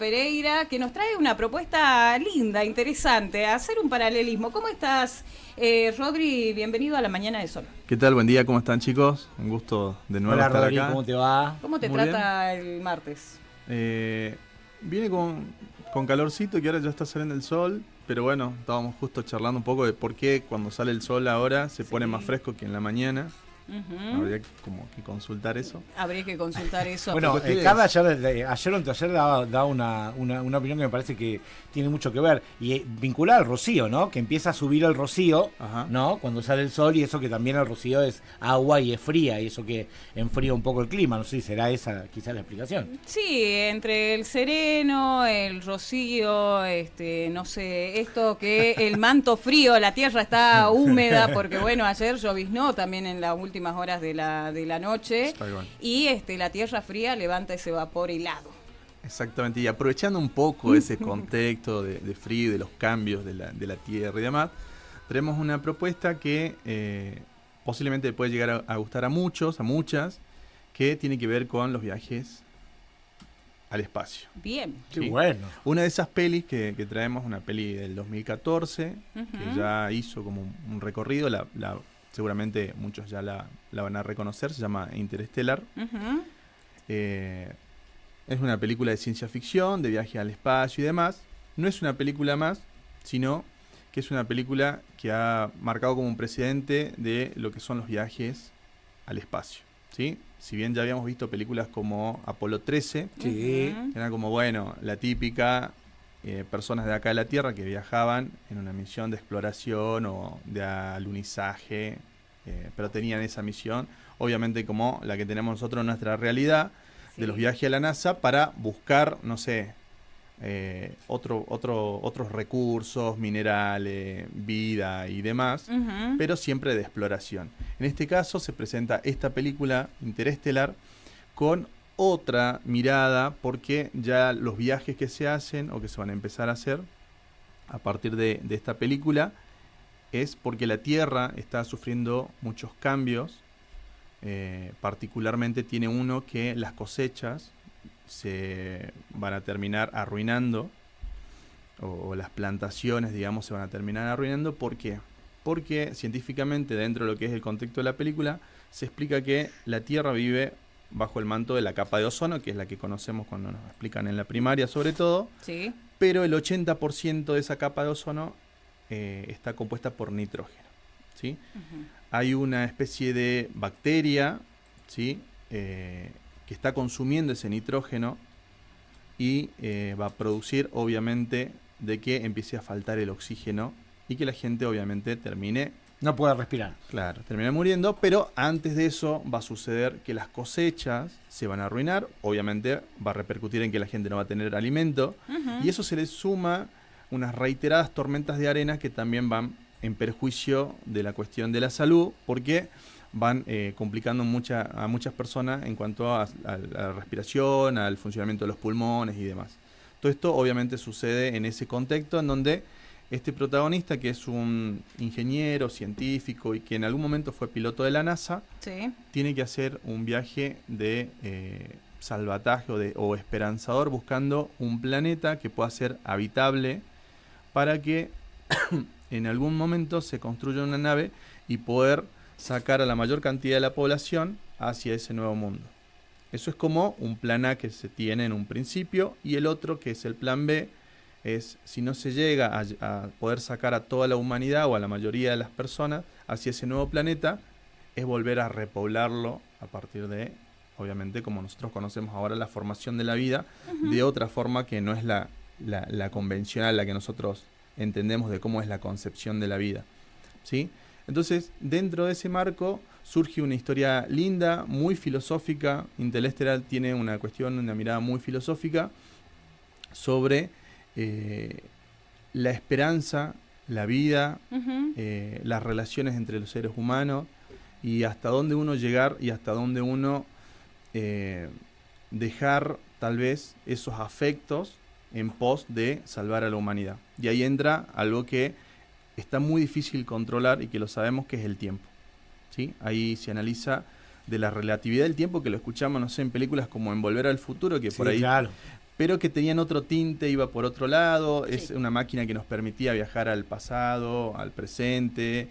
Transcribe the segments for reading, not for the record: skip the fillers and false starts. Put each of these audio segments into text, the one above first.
Pereira, que nos trae una propuesta linda, interesante, hacer un paralelismo. ¿Cómo estás, Rodri? Bienvenido a la Mañana de Sol. ¿Qué tal? Buen día, ¿cómo están, chicos? Un gusto de nuevo Hola, estar Rodri, acá. ¿cómo te va? ¿Cómo te Muy trata el martes? Viene con calorcito, que ahora ya está saliendo el sol, pero bueno, estábamos justo charlando un poco de por qué cuando sale el sol ahora se pone más fresco que en la mañana. Habría como que consultar eso. Habría que consultar eso. Bueno, Ustedes- Carla ayer o anteayer daba una opinión que me parece que tiene mucho que ver. Y vinculada al rocío, ¿no? Que empieza a subir el rocío, Ajá. ¿no? Cuando sale el sol, y eso que también el rocío es agua y es fría, y eso que enfría un poco el clima. No sé si será esa quizás la explicación. Sí, entre el sereno, el rocío, no sé, esto que el manto frío, la tierra está húmeda, porque bueno, ayer lloviznó también en las últimas horas de la noche, Tal cual. y la tierra fría levanta ese vapor helado. Exactamente, y aprovechando un poco ese contexto de frío, de los cambios de la tierra y demás, tenemos una propuesta que posiblemente puede llegar a gustar a muchos, a muchas, que tiene que ver con los viajes al espacio. Bien. Qué Sí. bueno. Una de esas pelis que traemos, una peli del 2014, que Ujú. ya hizo como un recorrido, seguramente muchos ya la van a reconocer, se llama Interstellar. Ujú. Es una película de ciencia ficción, de viaje al espacio y demás. No es una película más, sino que es una película que ha marcado como un precedente de lo que son los viajes al espacio, ¿sí? Si bien ya habíamos visto películas como Apolo 13, Sí. Ujú. era como, bueno, la típica personas de acá de la Tierra que viajaban en una misión de exploración o de alunizaje, pero tenían esa misión, obviamente como la que tenemos nosotros en nuestra realidad, Sí. de los viajes a la NASA para buscar, no sé, otros recursos, minerales, vida y demás, Ujú. pero siempre de exploración. En este caso se presenta esta película Interestelar con otra mirada, porque ya los viajes que se hacen o que se van a empezar a hacer a partir de esta película es porque la Tierra está sufriendo muchos cambios. Particularmente tiene uno que las cosechas se van a terminar arruinando, o las plantaciones, digamos, se van a terminar arruinando. ¿Por qué? Porque científicamente, dentro de lo que es el contexto de la película, se explica que la Tierra vive bajo el manto de la capa de ozono, que es la que conocemos cuando nos explican en la primaria sobre todo, Sí. pero el 80% de esa capa de ozono está compuesta por nitrógeno, ¿sí? Ujú. Hay una especie de bacteria, ¿sí? Que está consumiendo ese nitrógeno y va a producir, obviamente, de que empiece a faltar el oxígeno y que la gente, obviamente, termine No puede respirar. muriendo, pero antes de eso va a suceder que las cosechas se van a arruinar, obviamente va a repercutir en que la gente no va a tener alimento, Ujú. y eso se le suma unas reiteradas tormentas de arena que también van en perjuicio de la cuestión de la salud, porque van complicando a muchas personas en cuanto a la respiración, al funcionamiento de los pulmones y demás. Todo esto obviamente sucede en ese contexto en donde este protagonista, que es un ingeniero científico y que en algún momento fue piloto de la NASA, Sí. tiene que hacer un viaje de salvataje o esperanzador, buscando un planeta que pueda ser habitable para que en algún momento se construya una nave y poder sacar a la mayor cantidad de la población hacia ese nuevo mundo. Eso es como un plan A que se tiene en un principio, y el otro, que es el plan B, es si no se llega a poder sacar a toda la humanidad o a la mayoría de las personas hacia ese nuevo planeta, es volver a repoblarlo a partir de, obviamente, como nosotros conocemos ahora, la formación de la vida, de otra forma que no es la convencional, la que nosotros entendemos de cómo es la concepción de la vida, ¿sí? Entonces, dentro de ese marco surge una historia linda, muy filosófica. Interestelar tiene una mirada muy filosófica sobre la esperanza, la vida, Ujú. las relaciones entre los seres humanos, y hasta dónde uno llegar y hasta dónde uno dejar tal vez esos afectos en pos de salvar a la humanidad. Y ahí entra algo que está muy difícil controlar y que lo sabemos, que es el tiempo, ¿sí? Ahí se analiza de la relatividad del tiempo, que lo escuchamos, no sé, en películas como En Volver al Futuro, que Sí, por ahí claro. pero que tenían otro tinte, iba por otro lado. Sí. Es una máquina que nos permitía viajar al pasado, al presente,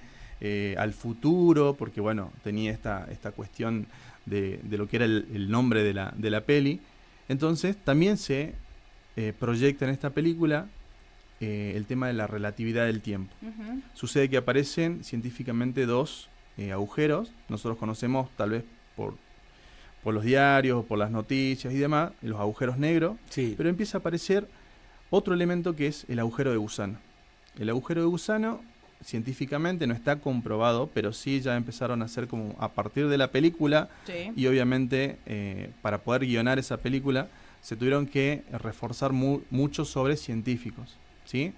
al futuro, porque bueno, tenía esta cuestión de lo que era el nombre de la peli. Entonces también se proyecta en esta película el tema de la relatividad del tiempo. Ujú. Sucede que aparecen científicamente dos agujeros. Nosotros conocemos tal vez por los diarios, por las noticias y demás, los agujeros negros, Sí. pero empieza a aparecer otro elemento que es el agujero de gusano. El agujero de gusano científicamente no está comprobado, pero sí ya empezaron a hacer como a partir de la película, Sí. y obviamente para poder guionar esa película se tuvieron que reforzar mucho sobre científicos, ¿sí?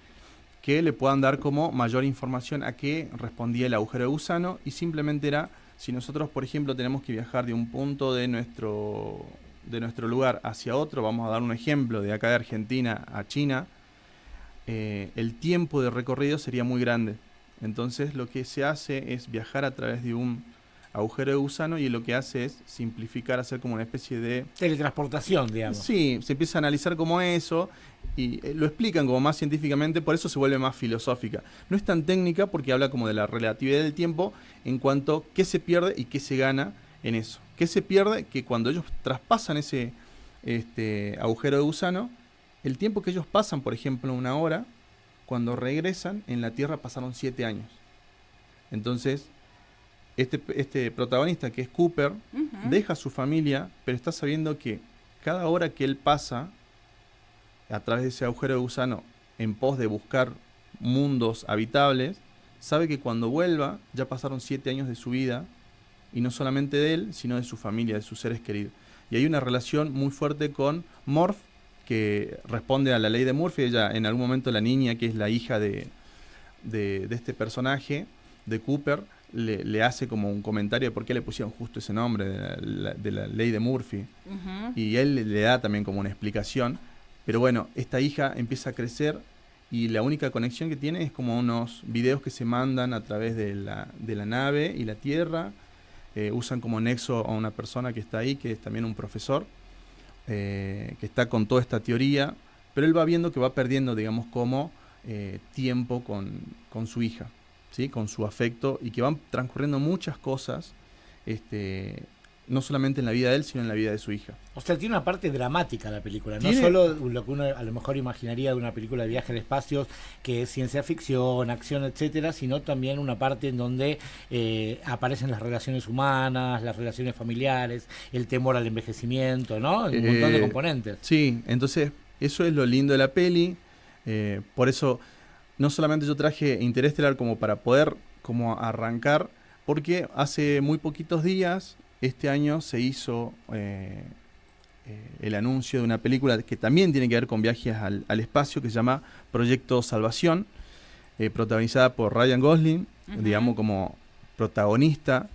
Que le puedan dar como mayor información a qué respondía el agujero de gusano, y simplemente era, si nosotros por ejemplo tenemos que viajar de un punto de nuestro lugar hacia otro, vamos a dar un ejemplo de acá de Argentina a China, el tiempo de recorrido sería muy grande. Entonces lo que se hace es viajar a través de un agujero de gusano, y lo que hace es simplificar, hacer como una especie de... Teletransportación, digamos. Sí, se empieza a analizar como eso, y lo explican como más científicamente, por eso se vuelve más filosófica. No es tan técnica porque habla como de la relatividad del tiempo en cuanto qué se pierde y qué se gana en eso. ¿Qué se pierde? Que cuando ellos traspasan ese agujero de gusano, el tiempo que ellos pasan, por ejemplo, 1 hora, cuando regresan en la Tierra pasaron 7 años. Entonces, este protagonista, que es Cooper, Ujú. deja a su familia, pero está sabiendo que cada hora que él pasa a través de ese agujero de gusano en pos de buscar mundos habitables, sabe que cuando vuelva ya pasaron 7 años de su vida, y no solamente de él, sino de su familia, de sus seres queridos. Y hay una relación muy fuerte con Morph, que responde a la ley de Murphy. Ella, en algún momento, la niña, que es la hija de este personaje, de Cooper, le hace como un comentario de por qué le pusieron justo ese nombre de la ley de Murphy. Ujú. Y él le da también como una explicación. Pero bueno, esta hija empieza a crecer, y la única conexión que tiene es como unos videos que se mandan a través de la nave y la Tierra. Usan como nexo a una persona que está ahí, que es también un profesor, que está con toda esta teoría, pero él va viendo que va perdiendo, digamos, como tiempo con su hija, ¿sí? Con su afecto, y que van transcurriendo muchas cosas, no solamente en la vida de él, sino en la vida de su hija. O sea, tiene una parte dramática la película, no Tiene- solo lo que uno a lo mejor imaginaría de una película de viaje al espacio, que es ciencia ficción, acción, etcétera, sino también una parte en donde aparecen las relaciones humanas, las relaciones familiares, el temor al envejecimiento, ¿no? Un montón de componentes. Sí, entonces eso es lo lindo de la peli. Por eso no solamente yo traje Interestelar como para poder como arrancar, porque hace muy poquitos días, este año, se hizo el anuncio de una película que también tiene que ver con viajes al espacio, que se llama Proyecto Salvación, protagonizada por Ryan Gosling, Ujú. digamos, como protagonista.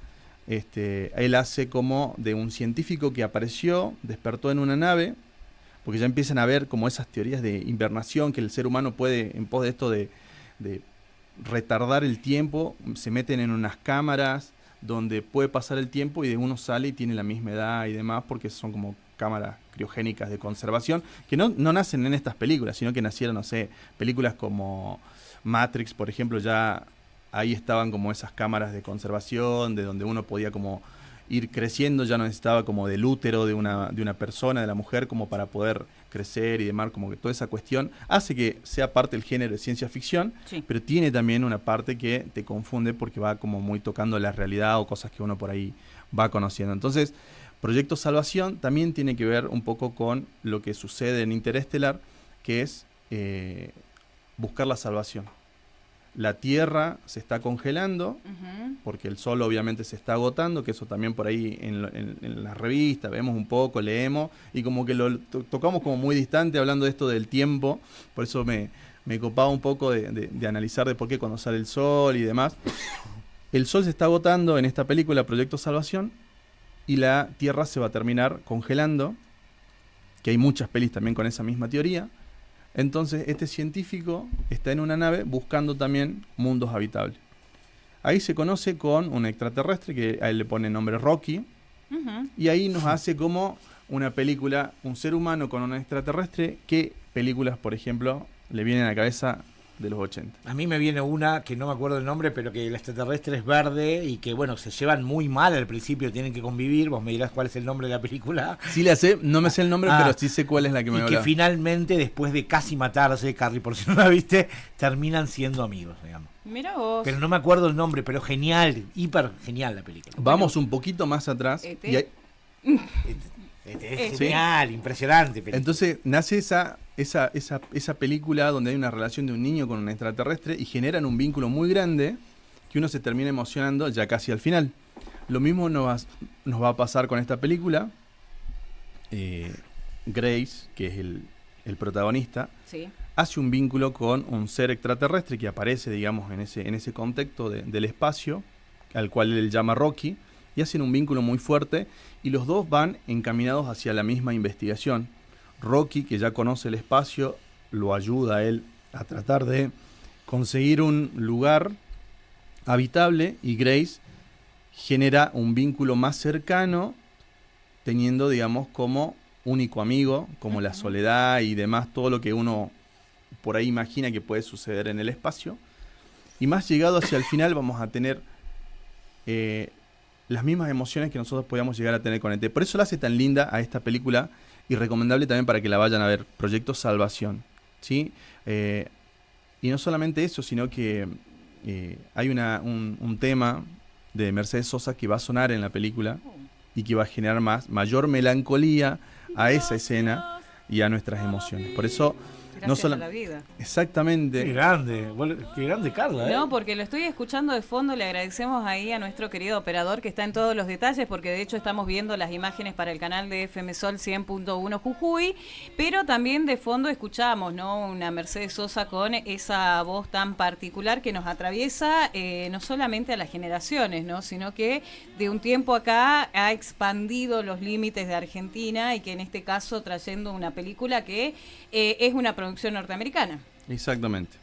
Él hace como de un científico que apareció, despertó en una nave, porque ya empiezan a ver como esas teorías de invernación, que el ser humano puede, en pos de esto de retardar el tiempo, se meten en unas cámaras donde puede pasar el tiempo, y de uno sale y tiene la misma edad y demás, porque son como cámaras criogénicas de conservación, que no nacen en estas películas, sino que nacieron, no sé, películas como Matrix, por ejemplo, ya ahí estaban como esas cámaras de conservación, de donde uno podía como ir creciendo, ya no necesitaba como del útero de una persona, de la mujer, como para poder crecer y demás, como que toda esa cuestión hace que sea parte del género de ciencia ficción, Sí. pero tiene también una parte que te confunde porque va como muy tocando la realidad o cosas que uno por ahí va conociendo. Entonces, Proyecto Salvación también tiene que ver un poco con lo que sucede en Interestelar, que es buscar la salvación. La Tierra se está congelando, Ujú. porque el Sol obviamente se está agotando, que eso también por ahí en las revistas vemos un poco, leemos, y como que lo tocamos como muy distante hablando de esto del tiempo. Por eso me copaba un poco de analizar de por qué cuando sale el Sol y demás. El Sol se está agotando en esta película Proyecto Salvación, y la Tierra se va a terminar congelando, que hay muchas pelis también con esa misma teoría. Entonces este científico está en una nave buscando también mundos habitables. Ahí se conoce con un extraterrestre, que a él le pone nombre Rocky, Ujú. y ahí nos hace como una película, un ser humano con un extraterrestre, ¿qué películas, por ejemplo, le vienen a la cabeza de los 80? A mí me viene una que no me acuerdo el nombre, pero que el extraterrestre es verde y que, bueno, se llevan muy mal al principio, tienen que convivir. Vos me dirás cuál es el nombre de la película. Sí la sé, no me sé el nombre, pero sí sé cuál es la que me Y habla. que finalmente, después de casi matarse, Carrie, por si no la viste, terminan siendo amigos, digamos. Mira vos. Pero no me acuerdo el nombre, pero genial, hiper genial la película. Vamos un poquito más atrás. E.T. Y hay- Es genial, impresionante película. entonces nace esa película donde hay una relación de un niño con un extraterrestre y generan un vínculo muy grande que uno se termina emocionando ya casi al final. Lo mismo nos va a pasar con esta película. Grace, que es el protagonista, Sí. hace un vínculo con un ser extraterrestre que aparece, digamos, en ese contexto del espacio, al cual él llama Rocky, y hacen un vínculo muy fuerte, y los dos van encaminados hacia la misma investigación. Rocky, que ya conoce el espacio, lo ayuda a él a tratar de conseguir un lugar habitable, y Grace genera un vínculo más cercano, teniendo, digamos, como único amigo, como la soledad y demás, todo lo que uno por ahí imagina que puede suceder en el espacio. Y más llegado hacia el final vamos a tener las mismas emociones que nosotros podíamos llegar a tener con ET. Por eso la hace tan linda a esta película y recomendable también para que la vayan a ver. Proyecto Salvación, ¿sí? Y no solamente eso, sino que hay un tema de Mercedes Sosa que va a sonar en la película y que va a generar mayor melancolía a esa escena y a nuestras emociones. Por eso, Gracias a la vida. Exactamente. Qué grande Carla, ¿eh? No, porque lo estoy escuchando de fondo, le agradecemos ahí a nuestro querido operador que está en todos los detalles, porque de hecho estamos viendo las imágenes para el canal de FM Sol 100.1 Jujuy, pero también de fondo escuchamos, ¿no?, una Mercedes Sosa con esa voz tan particular que nos atraviesa no solamente a las generaciones, ¿no?, sino que de un tiempo acá ha expandido los límites de Argentina y que en este caso trayendo una película que es una producción norteamericana. Exactamente.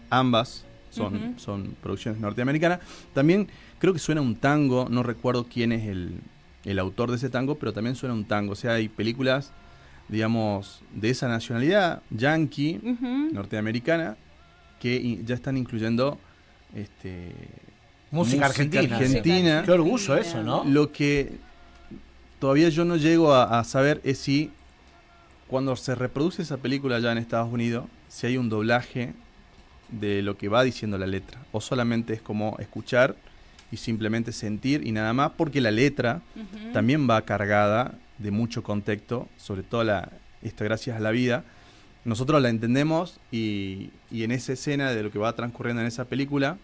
Ambas son producciones norteamericanas. También creo que suena un tango, no recuerdo quién es el autor de ese tango, pero también suena un tango. O sea, hay películas, digamos, de esa nacionalidad, yankee, norteamericana, que ya están incluyendo Música argentina. argentina. Qué orgullo eso, ¿no? Lo que todavía yo no llego a saber es si cuando se reproduce esa película allá en Estados Unidos, si hay un doblaje de lo que va diciendo la letra, o solamente es como escuchar y simplemente sentir y nada más, porque la letra también va cargada de mucho contexto, sobre todo gracias a la vida. Nosotros la entendemos y en esa escena de lo que va transcurriendo en esa película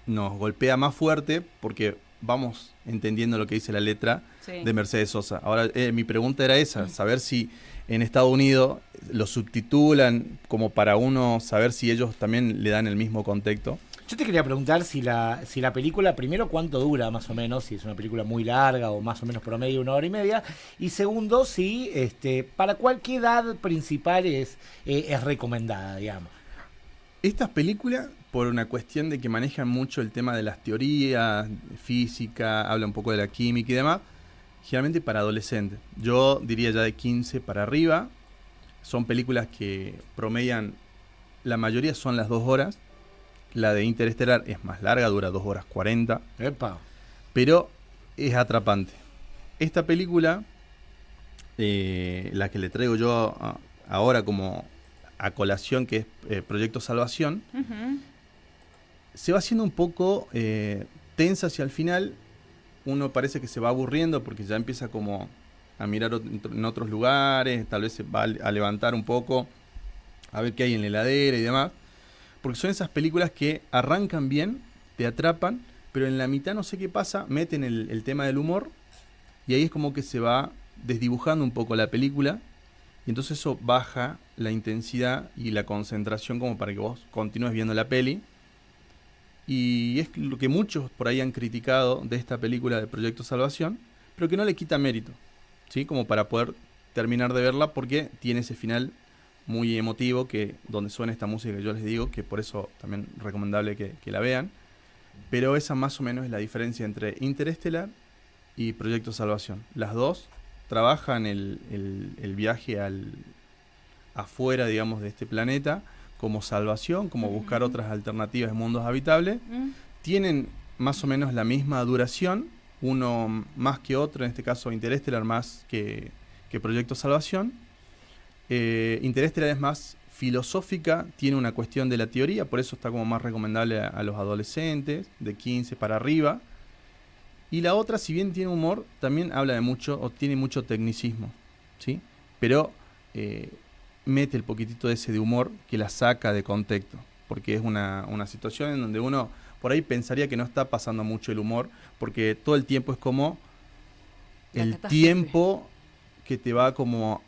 nos golpea más fuerte porque vamos entendiendo lo que dice la letra de Mercedes Sosa. Ahora, mi pregunta era esa, saber si en Estados Unidos lo subtitulan como para uno saber si ellos también le dan el mismo contexto. Yo te quería preguntar si la película, primero, cuánto dura más o menos, si es una película muy larga o más o menos promedio 1 hora y media, y segundo, si para cualquier edad principal es recomendada, digamos. Estas películas, por una cuestión de que manejan mucho el tema de las teorías, física, habla un poco de la química y demás, generalmente para adolescentes. Yo diría ya de 15 para arriba. Son películas que promedian, la mayoría son las 2 horas. La de Interestelar es más larga, dura 2 horas 40. Epa. Pero es atrapante. Esta película, la que le traigo yo ahora como a colación, que es Proyecto Salvación, se va haciendo un poco tensa hacia el final. Uno parece que se va aburriendo porque ya empieza como a mirar en otros lugares, tal vez se va a levantar un poco, a ver qué hay en la heladera y demás. Porque son esas películas que arrancan bien, te atrapan, pero en la mitad no sé qué pasa, meten el tema del humor y ahí es como que se va desdibujando un poco la película y entonces eso baja la intensidad y la concentración como para que vos continúes viendo la peli. Y es lo que muchos por ahí han criticado de esta película de Proyecto Salvación, pero que no le quita mérito, ¿sí? Como para poder terminar de verla porque tiene ese final muy emotivo, donde suena esta música que yo les digo, que por eso también es recomendable que la vean. Pero esa más o menos es la diferencia entre Interestelar y Proyecto Salvación. Las dos trabajan el viaje afuera, digamos, de este planeta como salvación, como buscar otras alternativas de mundos habitables. Tienen más o menos la misma duración, uno más que otro, en este caso Interestelar más que Proyecto Salvación. Interestelar es más filosófica, tiene una cuestión de la teoría, por eso está como más recomendable a los adolescentes, de 15 para arriba. Y la otra, si bien tiene humor, también habla de mucho, o tiene mucho tecnicismo, ¿sí? Pero mete el poquitito ese de humor que la saca de contexto, porque es una situación en donde uno por ahí pensaría que no está pasando mucho el humor, porque todo el tiempo es como el tiempo que te va como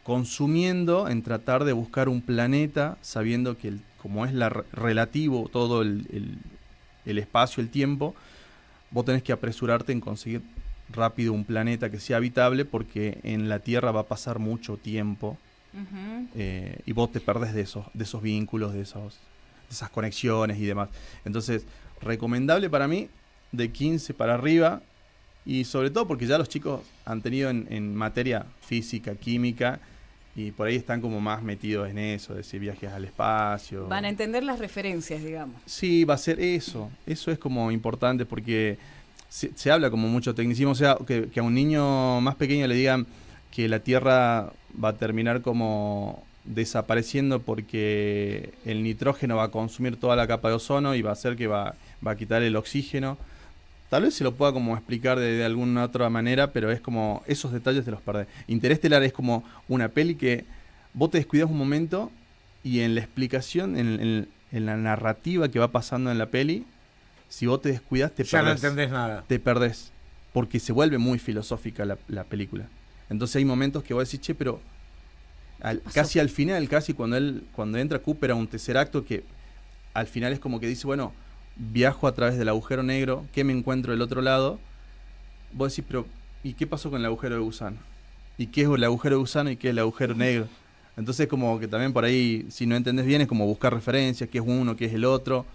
consumiendo en tratar de buscar un planeta, sabiendo que como es relativo todo el espacio, el tiempo, vos tenés que apresurarte en conseguir rápido un planeta que sea habitable, porque en la Tierra va a pasar mucho tiempo. Y vos te perdés de esos vínculos, de esas conexiones y demás. Entonces, recomendable para mí de 15 para arriba, y sobre todo porque ya los chicos han tenido en materia física, química, y por ahí están como más metidos en eso, de decir viajes al espacio. Van a entender las referencias, digamos. Sí, va a ser eso. Eso es como importante, porque se habla como mucho tecnicismo, o sea, que a un niño más pequeño le digan que la Tierra va a terminar como desapareciendo porque el nitrógeno va a consumir toda la capa de ozono y va a hacer que va a quitar el oxígeno. Tal vez se lo pueda como explicar de alguna otra manera, pero es como esos detalles te los perdés. Interestelar es como una peli que vos te descuidas un momento y en la explicación, en la narrativa que va pasando en la peli, si vos te descuidas te perdés. Ya no entendés nada. Te perdés, porque se vuelve muy filosófica la película. Entonces hay momentos que vos decís, che, pero casi al final, casi cuando entra Cooper a un tercer acto, que al final es como que dice, bueno, viajo a través del agujero negro, ¿qué me encuentro del otro lado? Vos decís, pero ¿y qué pasó con el agujero de gusano? ¿Y qué es el agujero de gusano y qué es el agujero negro? Entonces como que también por ahí, si no entendés bien, es como buscar referencias, qué es uno, qué es el otro.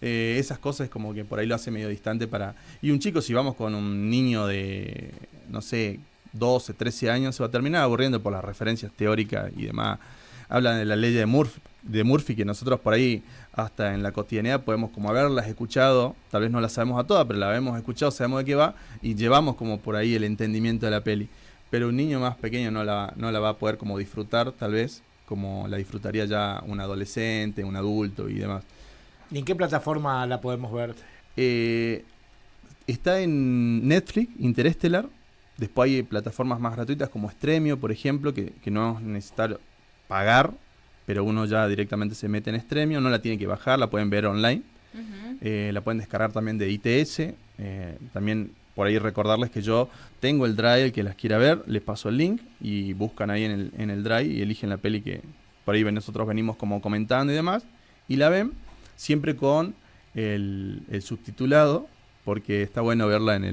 Esas cosas como que por ahí lo hace medio distante para... Y un chico, si vamos con un niño de, no sé, 12, 13 años, se va a terminar aburriendo por las referencias teóricas y demás. Hablan de la ley de Murphy, que nosotros por ahí hasta en la cotidianidad podemos como haberlas escuchado, tal vez no las sabemos a todas, pero las hemos escuchado, sabemos de qué va y llevamos como por ahí el entendimiento de la peli. Pero un niño más pequeño no la va a poder como disfrutar, tal vez, como la disfrutaría ya un adolescente, un adulto y demás. ¿Y en qué plataforma la podemos ver? Está en Netflix, Interestelar. Después hay plataformas más gratuitas como Stremio, por ejemplo, que no es necesario pagar, pero uno ya directamente se mete en Stremio, no la tiene que bajar, la pueden ver online. La pueden descargar también de ITS. También por ahí recordarles que yo tengo el Drive, el que las quiera ver, les paso el link y buscan ahí en el Drive y eligen la peli que por ahí nosotros venimos como comentando y demás, y la ven siempre con el subtitulado, porque está bueno verla en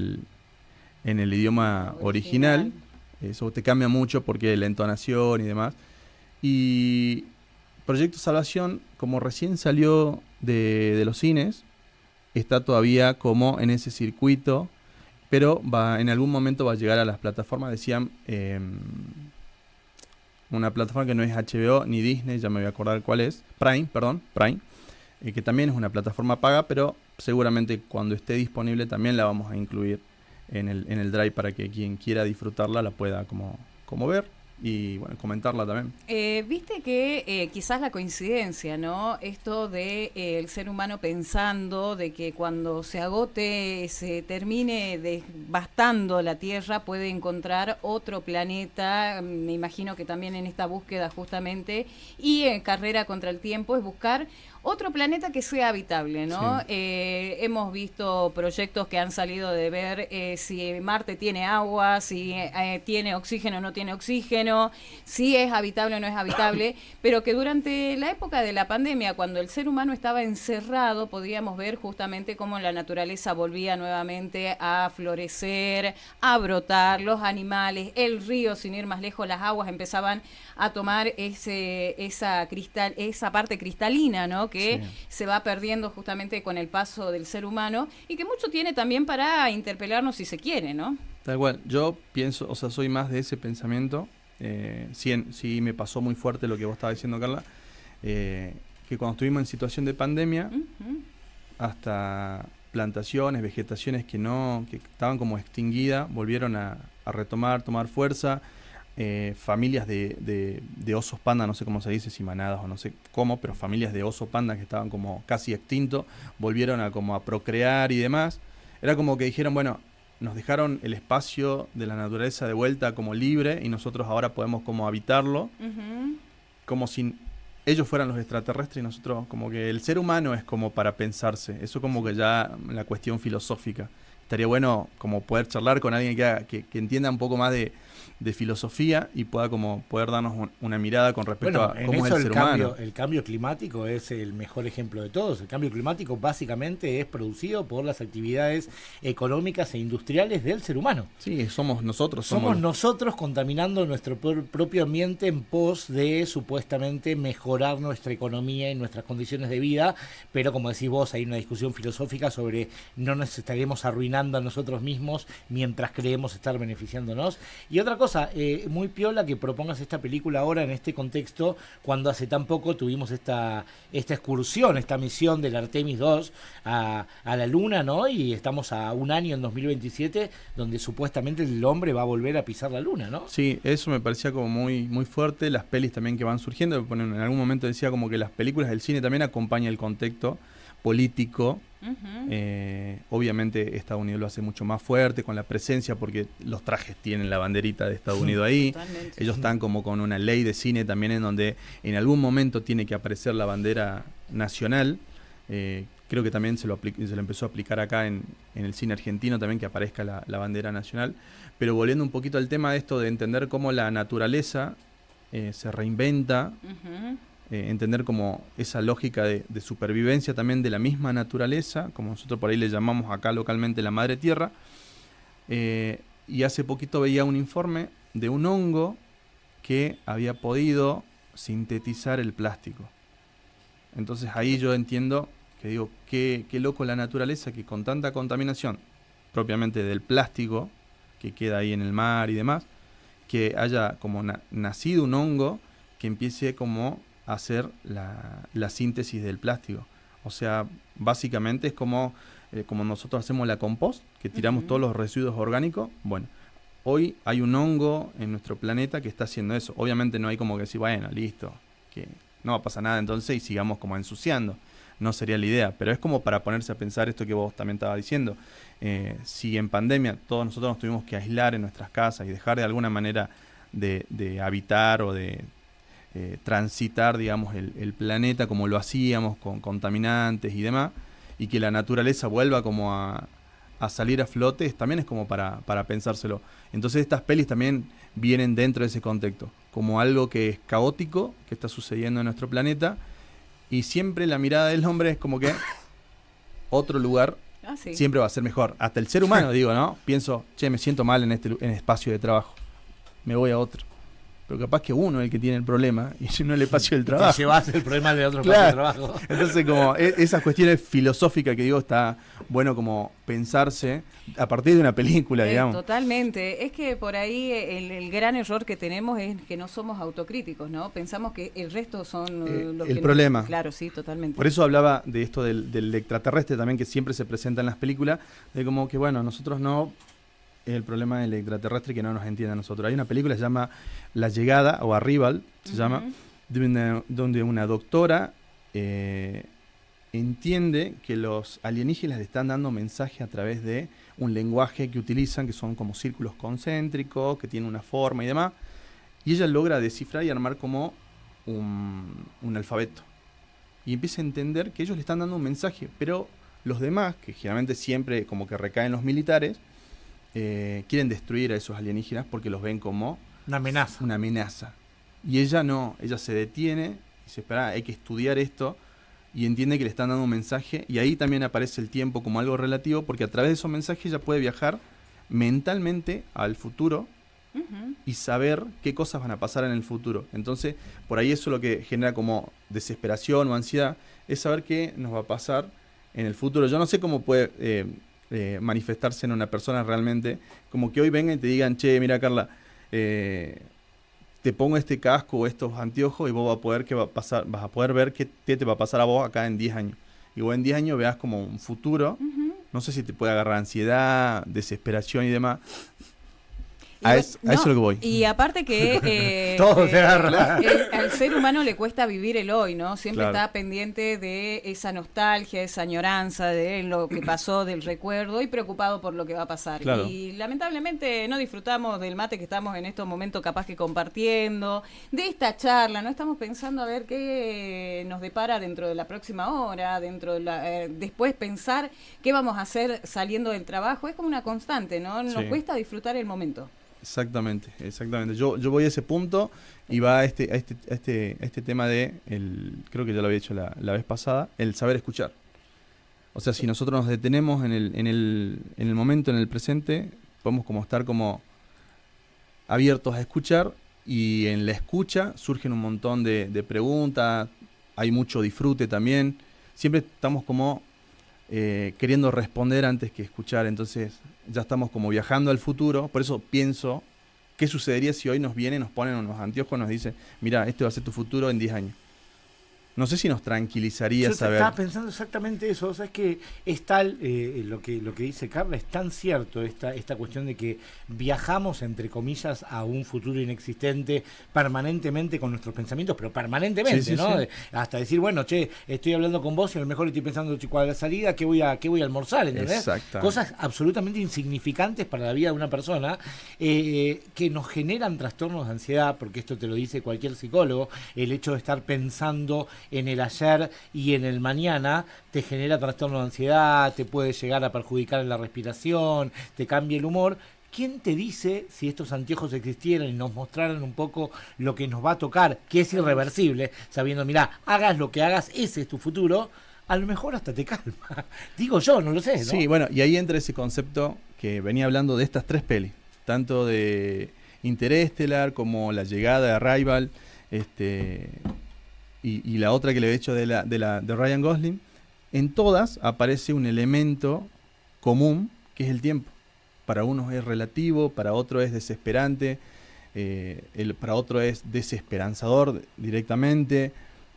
el idioma original. Eso te cambia mucho porque la entonación y demás. Y Proyecto Salvación, como recién salió de los cines, está todavía como en ese circuito, pero en algún momento va a llegar a las plataformas, decían, una plataforma que no es HBO ni Disney, ya me voy a acordar cuál es, Prime, que también es una plataforma paga, pero seguramente cuando esté disponible también la vamos a incluir en el Drive para que quien quiera disfrutarla la pueda como ver y bueno, comentarla también. Viste que quizás la coincidencia, ¿no? Esto de el ser humano pensando de que cuando se agote, se termine devastando la Tierra, puede encontrar otro planeta. Me imagino que también en esta búsqueda justamente y en carrera contra el tiempo es buscar otro planeta que sea habitable, ¿no? Sí. Hemos visto proyectos que han salido de ver si Marte tiene agua, si tiene oxígeno o no tiene oxígeno, si es habitable o no es habitable, pero que durante la época de la pandemia, cuando el ser humano estaba encerrado, podíamos ver justamente cómo la naturaleza volvía nuevamente a florecer, a brotar, los animales, el río, sin ir más lejos, las aguas empezaban a tomar esa parte cristalina, ¿no? Que sí, se va perdiendo justamente con el paso del ser humano y que mucho tiene también para interpelarnos si se quiere, ¿no? Tal cual. Yo pienso, o sea, soy más de ese pensamiento. Sí me pasó muy fuerte lo que vos estabas diciendo, Carla, que cuando estuvimos en situación de pandemia, hasta plantaciones, vegetaciones que estaban como extinguidas, volvieron a tomar fuerza. Familias de osos panda, no sé cómo se dice, si manadas o no sé cómo, pero familias de oso panda que estaban como casi extintos, volvieron a procrear y demás. Era como que dijeron, bueno, nos dejaron el espacio de la naturaleza de vuelta como libre y nosotros ahora podemos como habitarlo, como si ellos fueran los extraterrestres y nosotros, como que el ser humano es como para pensarse. Eso como que ya la cuestión filosófica. Estaría bueno como poder charlar con alguien que entienda un poco más de filosofía y pueda como poder darnos una mirada con respecto a cómo es el ser humano. El cambio climático es el mejor ejemplo de todos. El cambio climático básicamente es producido por las actividades económicas e industriales del ser humano. Sí, somos nosotros contaminando nuestro propio ambiente en pos de supuestamente mejorar nuestra economía y nuestras condiciones de vida, pero como decís vos, hay una discusión filosófica sobre no nos estaremos arruinando a nosotros mismos mientras creemos estar beneficiándonos. Y otra cosa, muy piola que propongas esta película ahora en este contexto, cuando hace tan poco tuvimos esta excursión, esta misión del Artemis 2 a la Luna, ¿no? Y estamos a un año, en 2027, donde supuestamente el hombre va a volver a pisar la Luna, ¿no? Sí, eso me parecía como muy, muy fuerte. Las pelis también que van surgiendo, en algún momento decía como que las películas del cine también acompañan el contexto político. Obviamente Estados Unidos lo hace mucho más fuerte con la presencia, porque los trajes tienen la banderita de Estados Unidos ahí. Totalmente. Ellos están como con una ley de cine también en donde en algún momento tiene que aparecer la bandera nacional. Creo que también se lo empezó a aplicar acá en el cine argentino también, que aparezca la bandera nacional. Pero volviendo un poquito al tema de esto de entender cómo la naturaleza se reinventa, entender como esa lógica de supervivencia también de la misma naturaleza, como nosotros por ahí le llamamos acá localmente la madre tierra. Y hace poquito veía un informe de un hongo que había podido sintetizar el plástico. Entonces ahí yo entiendo que digo, qué loco la naturaleza, que con tanta contaminación propiamente del plástico que queda ahí en el mar y demás, que haya como nacido un hongo que empiece como hacer la síntesis del plástico. O sea, básicamente es como nosotros hacemos la compost, que tiramos todos los residuos orgánicos. Bueno, hoy hay un hongo en nuestro planeta que está haciendo eso. Obviamente no hay como que decir, bueno, listo, que no va a pasar nada entonces y sigamos como ensuciando. No sería la idea, pero es como para ponerse a pensar esto que vos también estabas diciendo. Si en pandemia todos nosotros nos tuvimos que aislar en nuestras casas y dejar de alguna manera de habitar o de transitar, digamos, el planeta como lo hacíamos, con contaminantes y demás, y que la naturaleza vuelva como a salir a flote, también es como para pensárselo. Entonces estas pelis también vienen dentro de ese contexto, como algo que es caótico, que está sucediendo en nuestro planeta, y siempre la mirada del hombre es como que otro lugar siempre va a ser mejor. Hasta el ser humano, digo, ¿no? Pienso, me siento mal en este espacio de trabajo, me voy a otro. Pero capaz que uno es el que tiene el problema y no el espacio del trabajo. Te llevas el problema de otro espacio de trabajo. Entonces, como esas cuestiones filosóficas que digo, está bueno como pensarse a partir de una película, digamos. Totalmente. Es que por ahí el gran error que tenemos es que no somos autocríticos, ¿no? Pensamos que el resto son los el problema. Claro, sí, totalmente. Por eso hablaba de esto del extraterrestre también, que siempre se presenta en las películas, de como que, bueno, nosotros no... el problema del extraterrestre que no nos entiende a nosotros. Hay una película que se llama La Llegada, o Arrival, se llama, donde una doctora entiende que los alienígenas le están dando mensaje a través de un lenguaje que utilizan, que son como círculos concéntricos, que tienen una forma y demás, y ella logra descifrar y armar como un alfabeto. Y empieza a entender que ellos le están dando un mensaje, pero los demás, que generalmente siempre como que recaen los militares, quieren destruir a esos alienígenas porque los ven como una amenaza. Y ella no, ella se detiene y dice, espera, hay que estudiar esto, y entiende que le están dando un mensaje, y ahí también aparece el tiempo como algo relativo, porque a través de esos mensajes ella puede viajar mentalmente al futuro y saber qué cosas van a pasar en el futuro. Entonces, por ahí eso lo que genera como desesperación o ansiedad, es saber qué nos va a pasar en el futuro. Yo no sé cómo puede... manifestarse en una persona realmente. Como que hoy vengan y te digan, che, mira Carla, te pongo este casco o estos anteojos y vos vas a poder ver qué te va a pasar a vos acá en 10 años. Y vos en 10 años veas como un futuro, no sé si te puede agarrar ansiedad, desesperación y demás. A eso es lo que voy. Y aparte que todo se agarra. Al ser humano le cuesta vivir el hoy, ¿no? Siempre Claro. está pendiente de esa nostalgia, esa añoranza de lo que pasó, del recuerdo y preocupado por lo que va a pasar. Claro. Y lamentablemente no disfrutamos del mate que estamos en estos momentos capaz que compartiendo, de esta charla, no estamos pensando a ver qué nos depara dentro de la próxima hora, después pensar qué vamos a hacer saliendo del trabajo. Es como una constante, ¿no? Nos Sí. cuesta disfrutar el momento. Exactamente. Yo voy a ese punto y va a este tema de, creo que ya lo había dicho la vez pasada, el saber escuchar. O sea, si nosotros nos detenemos en el momento, en el presente, podemos como estar como abiertos a escuchar, y en la escucha surgen un montón de preguntas, hay mucho disfrute también. Siempre estamos como queriendo responder antes que escuchar, entonces ya estamos como viajando al futuro. Por eso pienso, ¿qué sucedería si hoy nos ponen unos anteojos y nos dicen, mira, este va a ser tu futuro en 10 años? No sé si nos tranquilizaría Yo saber. estaba pensando exactamente eso. O sea, es que es tal, lo que dice Carla es tan cierto, esta cuestión de que viajamos, entre comillas, a un futuro inexistente permanentemente con nuestros pensamientos, pero permanentemente, Sí, sí, ¿no? sí. Hasta decir, bueno, che, estoy hablando con vos y a lo mejor estoy pensando, cuál es la salida, qué voy a almorzar, ¿entendés? Exacto. Cosas absolutamente insignificantes para la vida de una persona, que nos generan trastornos de ansiedad, porque esto te lo dice cualquier psicólogo. El hecho de estar pensando en el ayer y en el mañana te genera trastorno de ansiedad, te puede llegar a perjudicar en la respiración, te cambia el humor. ¿Quién te dice, si estos anteojos existieran y nos mostraran un poco lo que nos va a tocar, que es irreversible, sabiendo, mirá, hagas lo que hagas, ese es tu futuro? A lo mejor hasta te calma. Digo yo, no lo sé, ¿no? Sí, bueno, y ahí entra ese concepto que venía hablando de estas 3 pelis, tanto de Interestelar como La Llegada, de Arrival, y la otra que le he hecho de Ryan Gosling. En todas aparece un elemento común, que es el tiempo. Para unos es relativo, para otro es desesperante, para otro es desesperanzador directamente,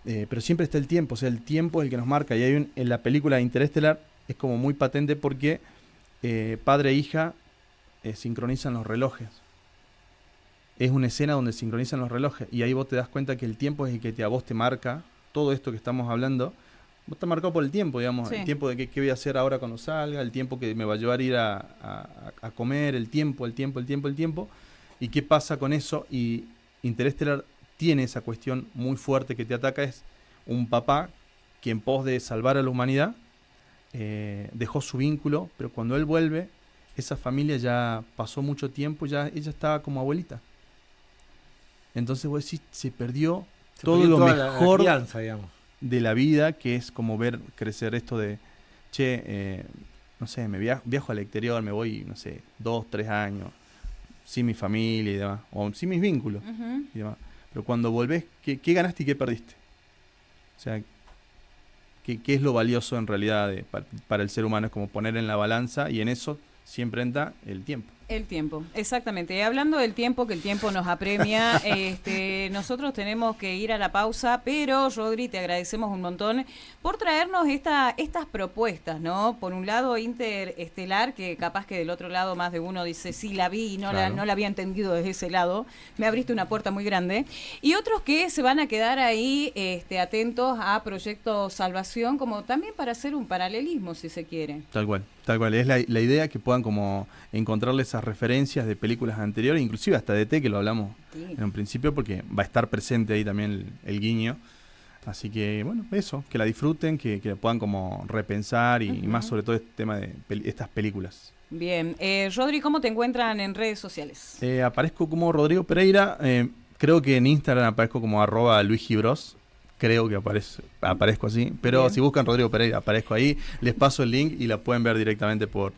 pero siempre está el tiempo. O sea, el tiempo es el que nos marca. Y en la película Interestelar es como muy patente porque padre e hija sincronizan los relojes. Es una escena donde sincronizan los relojes, y ahí vos te das cuenta que el tiempo es el que a vos te marca. Todo esto que estamos hablando, vos estás marcado por el tiempo, digamos. Sí. El tiempo de qué voy a hacer ahora cuando salga, el tiempo que me va a llevar a ir a comer, el tiempo. ¿Y qué pasa con eso? Y Interestelar tiene esa cuestión muy fuerte que te ataca. Es un papá que, en pos de salvar a la humanidad, dejó su vínculo, pero cuando él vuelve, esa familia ya pasó mucho tiempo, ella estaba como abuelita. Entonces vos decís, se perdió todo lo mejor la crianza, digamos, de la vida, que es como ver crecer esto de, che, no sé, me viajo al exterior, me voy, no sé, 2, 3 años, sin mi familia y demás, o sin mis vínculos y demás. Pero cuando volvés, ¿qué ganaste y qué perdiste? O sea, ¿qué es lo valioso en realidad para el ser humano? Es como poner en la balanza, y en eso siempre entra el tiempo. El tiempo, exactamente. Y hablando del tiempo, que el tiempo nos apremia, nosotros tenemos que ir a la pausa, pero Rodri, te agradecemos un montón por traernos estas propuestas, ¿no? Por un lado, Interestelar, que capaz que del otro lado más de uno dice, sí, la vi y no la había entendido desde ese lado. Me abriste una puerta muy grande. Y otros que se van a quedar ahí atentos a Proyecto Salvación, como también para hacer un paralelismo, si se quiere. Tal cual. Es la idea, que puedan como encontrarle esas referencias de películas anteriores, inclusive hasta de ET, que lo hablamos en un principio, porque va a estar presente ahí también el guiño. Así que, bueno, eso, que la disfruten, que la puedan como repensar, y más sobre todo este tema de estas películas. Bien. Rodri, ¿cómo te encuentran en redes sociales? Aparezco como Rodrigo Pereira, creo que en Instagram aparezco como @luisgibros. Creo que aparezco así, pero bien. Si buscan Rodrigo Pereira, aparezco ahí. Les paso el link y la pueden ver directamente por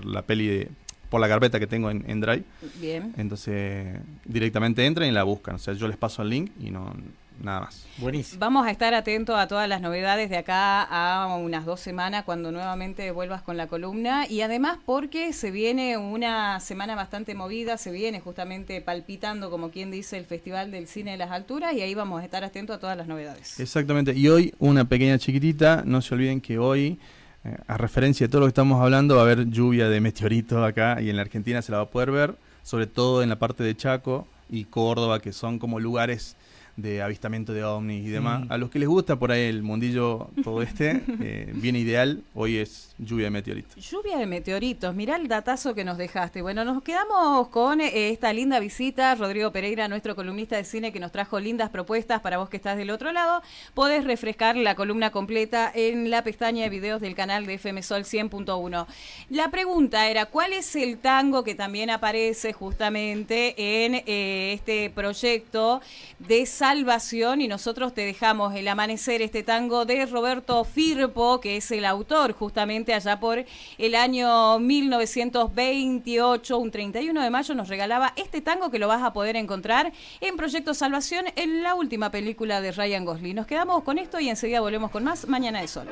la peli por la carpeta que tengo en Drive. Bien. Entonces, directamente entran y la buscan. O sea, yo les paso el link y no nada más. Buenísimo. Vamos a estar atentos a todas las novedades de acá a unas 2 semanas cuando nuevamente vuelvas con la columna, y además porque se viene una semana bastante movida, se viene justamente palpitando, como quien dice, el Festival del Cine de las Alturas, y ahí vamos a estar atentos a todas las novedades. Exactamente, y hoy una pequeña chiquitita, no se olviden que hoy, a referencia de todo lo que estamos hablando, va a haber lluvia de meteoritos acá, y en la Argentina se la va a poder ver, sobre todo en la parte de Chaco y Córdoba, que son como lugares de avistamiento de ovnis y demás. A los que les gusta por ahí el mundillo todo bien ideal, hoy es lluvia de meteoritos. Lluvia de meteoritos, mirá el datazo que nos dejaste. Bueno, nos quedamos con esta linda visita, Rodrigo Pereira, nuestro columnista de cine, que nos trajo lindas propuestas para vos que estás del otro lado. Podés refrescar la columna completa en la pestaña de videos del canal de FM Sol 100.1. La pregunta era, ¿cuál es el tango que también aparece justamente en este proyecto de salvación? Y nosotros te dejamos El Amanecer, este tango de Roberto Firpo, que es el autor justamente allá por el año 1928, un 31 de mayo nos regalaba este tango, que lo vas a poder encontrar en Proyecto Salvación, en la última película de Ryan Gosling. Nos quedamos con esto y enseguida volvemos con más Mañana de Sol.